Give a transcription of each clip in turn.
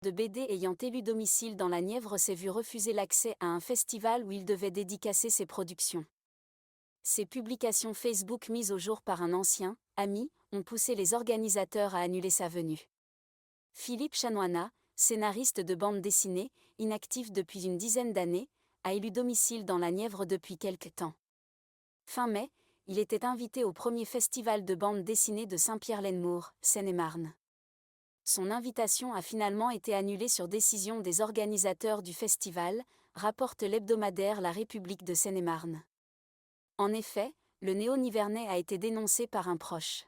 de BD ayant élu domicile dans la Nièvre s'est vu refuser l'accès à un festival où il devait dédicacer ses productions. Ces publications Facebook mises au jour par un ancien ami ont poussé les organisateurs à annuler sa venue. Philippe Chanoina, scénariste de bande dessinée, inactif depuis une dizaine d'années, a élu domicile dans la Nièvre depuis quelque temps. Fin mai, il était invité au premier festival de bande dessinée de Saint-Pierre-l'Esnemours, Seine-et-Marne. Son invitation a finalement été annulée sur décision des organisateurs du festival, rapporte l'hebdomadaire La République de Seine-et-Marne. En effet, le néo-nivernais a été dénoncé par un proche.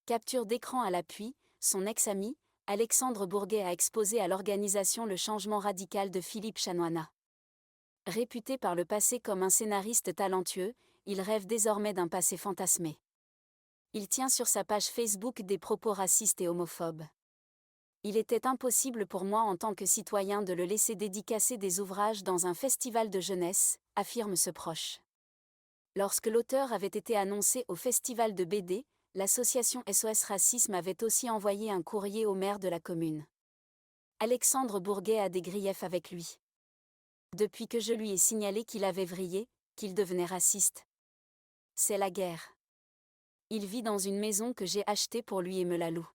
Capture d'écran à l'appui, son ex-ami, Alexandre Bourguet a exposé à l'organisation le changement radical de Philippe Chanoina. Réputé par le passé comme un scénariste talentueux, il rêve désormais d'un passé fantasmé. Il tient sur sa page Facebook des propos racistes et homophobes. Il était impossible pour moi en tant que citoyen de le laisser dédicacer des ouvrages dans un festival de jeunesse, affirme ce proche. Lorsque l'auteur avait été annoncé au festival de BD, l'association SOS Racisme avait aussi envoyé un courrier au maire de la commune. Alexandre Bourguet a des griefs avec lui. Depuis que je lui ai signalé qu'il avait vrillé, qu'il devenait raciste. C'est la guerre. Il vit dans une maison que j'ai achetée pour lui et me la loue.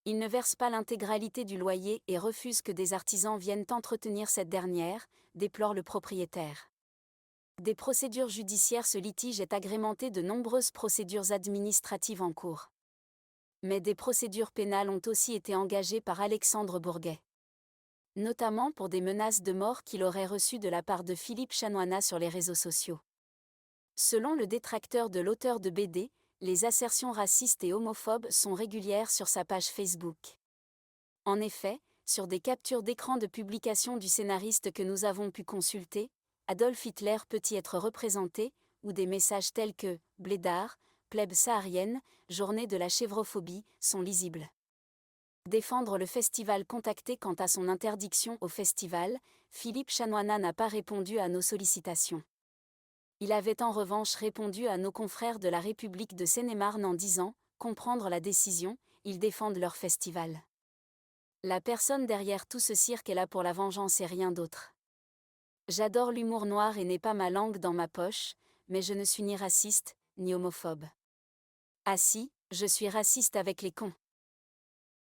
Il ne verse pas l'intégralité du loyer et refuse que des artisans viennent entretenir cette dernière, déplore le propriétaire. Des procédures judiciaires. Ce litige est agrémenté de nombreuses procédures administratives en cours. Mais des procédures pénales ont aussi été engagées par Alexandre Bourguet. Notamment pour des menaces de mort qu'il aurait reçues de la part de Philippe Chanoina sur les réseaux sociaux. Selon le détracteur de l'auteur de BD, les assertions racistes et homophobes sont régulières sur sa page Facebook. En effet, sur des captures d'écran de publication du scénariste que nous avons pu consulter, Adolf Hitler peut y être représenté, ou des messages tels que « Blédard »,« Plèbe saharienne »,« Journée de la chèvrophobie » sont lisibles. Défendre le festival. Contacté quant à son interdiction au festival, Philippe Chanoina n'a pas répondu à nos sollicitations. Il avait en revanche répondu à nos confrères de La République de Seine-et-Marne en disant « Comprendre la décision, ils défendent leur festival. La personne derrière tout ce cirque est là pour la vengeance et rien d'autre. J'adore l'humour noir et n'ai pas ma langue dans ma poche, mais je ne suis ni raciste, ni homophobe. Ah si, je suis raciste avec les cons. »